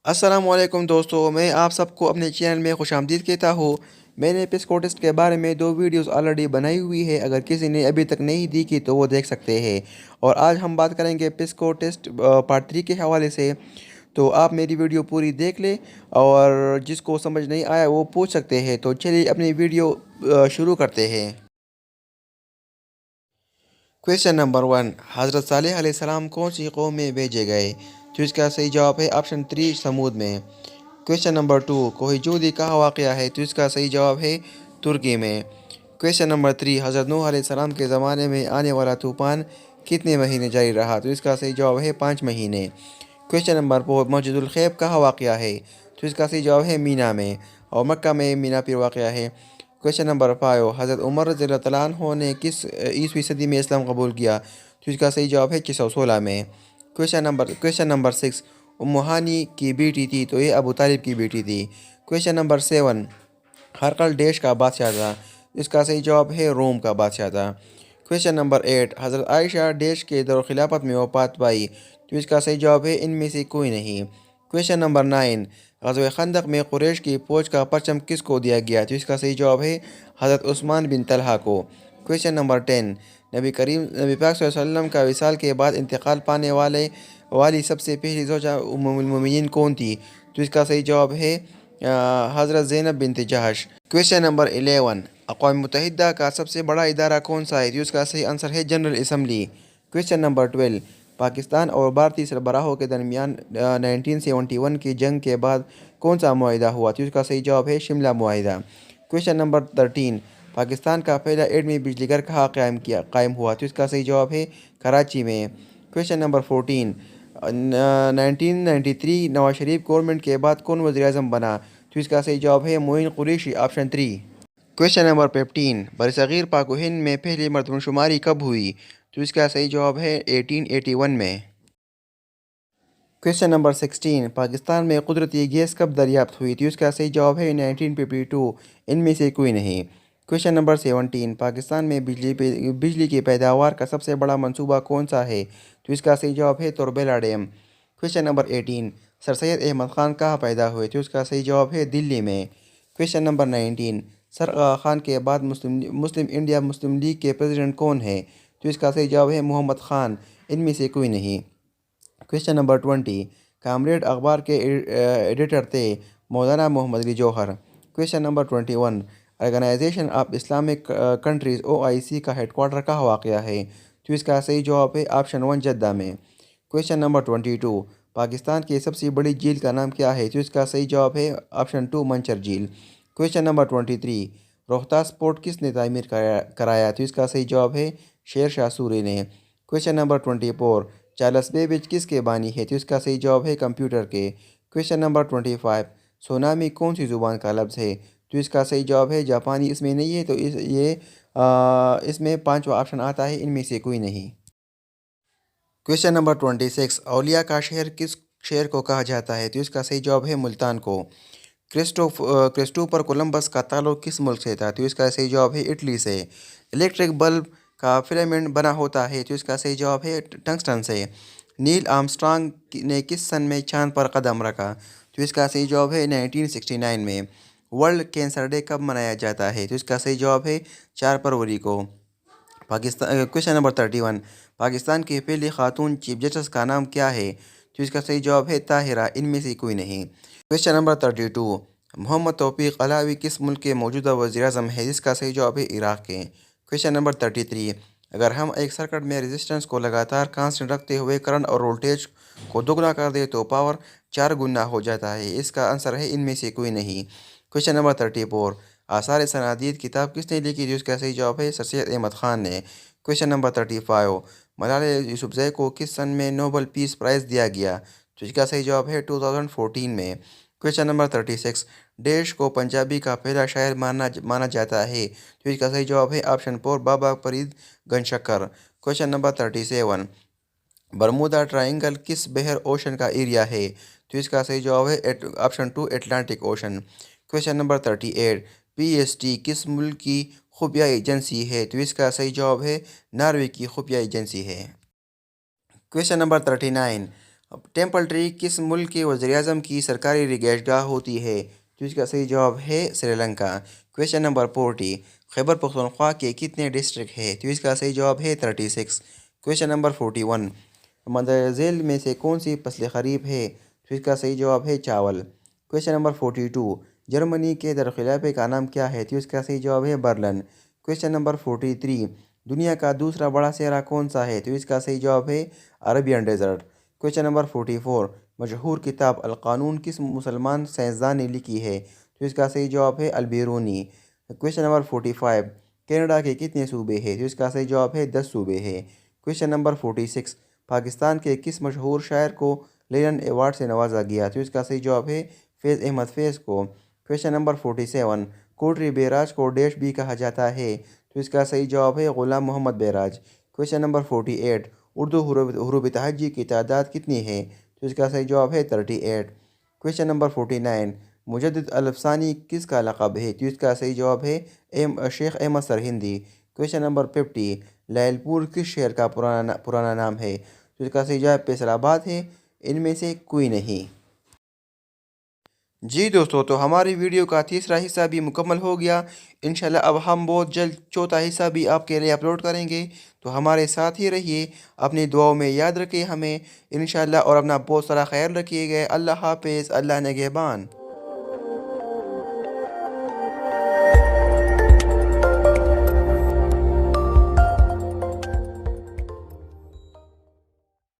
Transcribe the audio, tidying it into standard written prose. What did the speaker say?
السلام علیکم دوستو، میں آپ سب کو اپنے چینل میں خوش آمدید کہتا ہوں۔ میں نے پسکو ٹیسٹ کے بارے میں 2 ویڈیوز آلریڈی بنائی ہوئی ہے، اگر کسی نے ابھی تک نہیں دیکھی تو وہ دیکھ سکتے ہیں۔ اور آج ہم بات کریں گے پسکو ٹیسٹ پارٹ 3 کے حوالے سے۔ تو آپ میری ویڈیو پوری دیکھ لیں، اور جس کو سمجھ نہیں آیا وہ پوچھ سکتے ہیں۔ تو چلیے اپنی ویڈیو شروع کرتے ہیں۔ کویشچن نمبر 1، حضرت صالح علیہ السلام کون سی قوم میں بھیجے گئے؟ تو اس کا صحیح جواب ہے آپشن 3، سمود میں۔ کویشچن نمبر 2، کوہ جودی کہاں واقع ہے؟ تو اس کا صحیح جواب ہے ترکی میں۔ کویشچن نمبر 3، حضرت نوح علیہ السلام کے زمانے میں آنے والا طوفان کتنے مہینے جاری رہا؟ تو اس کا صحیح جواب ہے 5 مہینے۔ کویشچن نمبر 4، مسجد الخیف کہاں واقع ہے؟ تو اس کا صحیح جواب ہے مینا میں، اور مکہ میں مینا پیر واقع ہے۔ کویشچن نمبر 5، حضرت عمر رضی اللہ تعالیٰ عنہ نے کس عیسوی صدی میں اسلام قبول کیا؟ تو اس کا صحیح جواب ہے 616 میں۔ کویشچن نمبر 6، ام ہانی کی بیٹی تھی تو یہ ابو طالب کی بیٹی تھی۔ کویشچن نمبر 7، ہرقل ڈیش کا بادشاہ تھا؟ اس کا صحیح جواب ہے روم کا بادشاہ تھا۔ کویشچن نمبر 8، حضرت عائشہ ڈیش کے دور خلافت میں وفات پائی؟ تو اس کا صحیح جواب ہے ان میں سے کوئی نہیں۔ کویشچن نمبر 9، غزوہ خندق میں قریش کی فوج کا پرچم کس کو دیا گیا؟ تو اس کا صحیح جواب ہے حضرت عثمان بن طلحہ کو۔ کویشچن نمبر 10، نبی پاک صلی اللہ علیہ وسلم کا وصال کے بعد انتقال پانے والی سب سے پہلی زوجہ ام المومنین کون تھی؟ تو اس کا صحیح جواب ہے حضرت زینب بنت جہش۔ کویشچن نمبر 11، اقوام متحدہ کا سب سے بڑا ادارہ کون سا ہے؟ تو اس کا صحیح آنسر ہے general assembly. Question number 12، Pakistan اور بھارتی سربراہوں کے درمیان 1971 کی جنگ کے بعد کون سا معاہدہ ہوا؟ تو اس کا صحیح جواب ہے شملہ معاہدہ۔ کویشچن نمبر 13، پاکستان کا پہلا ایٹمی بجلی گھر کہاں قائم ہوا؟ تو اس کا صحیح جواب ہے کراچی میں۔ کویشچن نمبر 14، 1993 نواز شریف گورنمنٹ کے بعد کون وزیر اعظم بنا؟ تو اس کا صحیح جواب ہے معین قریشی، آپشن 3۔ کویشچن نمبر 15، برصغیر پاک و ہند میں پہلی مردم شماری کب ہوئی؟ تو اس کا صحیح جواب ہے 1881 میں۔ کویشچن نمبر 16، پاکستان میں قدرتی گیس کب دریافت ہوئی؟ تو اس کا صحیح جواب ہے 1952، ان میں سے کوئی نہیں۔ کویشچن نمبر 17، پاکستان میں بجلی کی پیداوار کا سب سے بڑا منصوبہ کون سا ہے؟ تو اس کا صحیح جواب ہے تربیلا ڈیم۔ کویشچن نمبر 18، سر سید احمد خان کہاں پیدا ہوئے؟ تو اس کا صحیح جواب ہے دلی میں۔ کویشچن نمبر 19، سر آغا خان کے بعد مسلم انڈیا مسلم لیگ کے پریزیڈنٹ کون ہیں؟ تو اس کا صحیح جواب ہے محمد خان، ان میں سے کوئی نہیں۔ کویشچن نمبر 20، کامریڈ اخبار کے ایڈیٹر تھے Maulana Muhammad Ali Jauhar. Question number 21، organisation of Islamic countries OIC کا ہیڈ کوارٹر کہاں واقع ہے؟ تو اس کا صحیح جواب ہے آپشن 1، جدہ میں۔ کویشچن نمبر 22، پاکستان کی سب سے بڑی جھیل کا نام کیا ہے؟ تو اس کا صحیح جواب ہے آپشن 2، منچر جھیل۔ کویشچن نمبر 23، روہتاس پورٹ کس نے تعمیر کرایا؟ تو اس کا صحیح جواب ہے شیر شاہ سوری نے۔ کویشچن نمبر 24، چارلس بیبیج کس کے بانی ہے؟ تو اس کا صحیح جواب ہے کمپیوٹر کے۔ کویشچن نمبر 25، سونامی کون سی زبان کا لفظ ہے؟ تو اس کا صحیح جواب ہے جاپانی، اس میں نہیں ہے، تو اس میں 5واں آپشن آتا ہے، ان میں سے کوئی نہیں۔ کویشچن نمبر 26، اولیاء کا شہر کس شہر کو کہا جاتا ہے؟ تو اس کا صحیح جواب ہے ملتان کو۔ کرسٹوفر کولمبس کا تعلق کس ملک سے تھا؟ تو اس کا صحیح جواب ہے اٹلی سے۔ الیکٹرک بلب کا فلامنٹ بنا ہوتا ہے؟ تو اس کا صحیح جواب ہے ٹنگسٹن سے۔ نیل آرمسٹرانگ نے کس سن میں چاند پر قدم رکھا؟ تو اس کا صحیح جواب ہے 1969 میں۔ ورلڈ کینسر ڈے کب منایا جاتا ہے؟ تو اس کا صحیح جواب ہے 4 فروری کو۔ کویشچن نمبر 31، پاکستان کی پہلی خاتون چیف جسٹس کا نام کیا ہے؟ تو اس کا صحیح جواب ہے طاہرہ، ان میں سے کوئی نہیں۔ کویشچن نمبر 32، محمد توفیق علاوی کس ملک کے موجودہ وزیر اعظم ہیں؟ جس کا صحیح جواب ہے عراق کے۔ کویشچن نمبر 33، اگر ہم ایک سرکٹ میں ریزسٹنس کو لگاتار کانسٹنٹ رکھتے ہوئے کرنٹ اور وولٹیج کو دوگنا کر دیں تو پاور 4 گنا ہو جاتا ہے، اس کا آنسر ہے ان میں سے کوئی نہیں۔ کویشچن نمبر 34، آثار صنادید کتاب کس نے لکھی تھی؟ اس کا صحیح جواب ہے سر سید احمد خان نے۔ کویشچن نمبر 35، ملالہ یوسفزئی کو کس سن میں نوبل پیس پرائز دیا گیا؟ تو اس کا صحیح جواب ہے 2014 میں۔ کویشچن نمبر 36، ڈیش کو پنجابی کا پہلا شاعر مانا جاتا ہے؟ تو اس کا صحیح جواب ہے آپشن 4، بابا فرید گنج شکر۔ کویشچن نمبر 37، برمودا ٹرائنگل کس بحر اوشن کا ایریا ہے؟ تو اس کا صحیح جواب ہے option 2، Atlantic ocean. Question number 38، PST کس ملک کی خفیہ ایجنسی ہے؟ تو اس کا صحیح جواب ہے ناروے کی خفیہ ایجنسی ہے۔ کویشچن نمبر 39، ٹیمپل ٹری کس ملک کے وزیر اعظم کی سرکاری رہائش گاہ ہوتی ہے؟ تو اس کا صحیح جواب ہے سری لنکا۔ کویشچن نمبر 40، خیبر پختونخوا کے کتنے ڈسٹرکٹ ہیں؟ تو اس کا صحیح جواب ہے 36۔ کویشچن نمبر 41، مندرجہ ذیل میں سے کون سی فصل خریف ہے؟ تو اس کا صحیح جواب ہے چاول۔ کویشچن نمبر 42، جرمنی کے دارالخلافے کا نام کیا ہے؟ تو اس کا صحیح جواب ہے برلن۔ کویشچن نمبر 43، دنیا کا دوسرا بڑا صحرا کون سا ہے؟ تو اس کا صحیح جواب ہے عربین ڈیزرٹ۔ کویشچن نمبر 44، مشہور کتاب القانون کس مسلمان سائنسدان نے لکھی ہے؟ تو اس کا صحیح جواب ہے البیرونی۔ کویشچن نمبر 45، کینیڈا کے کتنے صوبے ہیں؟ تو اس کا صحیح جواب ہے 10 صوبے ہیں۔ کویشچن نمبر 46، پاکستان کے کس مشہور شاعر کو لینن ایوارڈ سے نوازا گیا؟ تو اس کا صحیح جواب ہے فیض احمد فیض کو۔ کویشچن نمبر 47، کوٹری بیراج کو ڈیش بھی کہا جاتا ہے؟ تو اس کا صحیح جواب ہے غلام محمد بیراج۔ کویشچن نمبر 48، اردو حروف تہجی کی تعداد کتنی ہے؟ تو اس کا صحیح جواب ہے 38۔ کویشچن نمبر 49، مجدد الف ثانی کس کا لقب ہے؟ تو اس کا صحیح جواب ہے شیخ احمد سرہندی۔ کویشچن نمبر 50، لعل پور کس شہر کا پرانا نام ہے؟ تو اس کا صحیح جواب فیصل آباد ہے۔ ان میں سے کوئی نہیں۔ جی دوستو، تو ہماری ویڈیو کا تیسرا حصہ بھی مکمل ہو گیا۔ انشاءاللہ اب ہم بہت جلد چوتھا حصہ بھی آپ کے لیے اپلوڈ کریں گے، تو ہمارے ساتھ ہی رہیے۔ اپنی دعاؤں میں یاد رکھیں ہمیں انشاءاللہ، اور اپنا بہت سارا خیال رکھیے گا۔ اللہ حافظ، اللہ نگہبان۔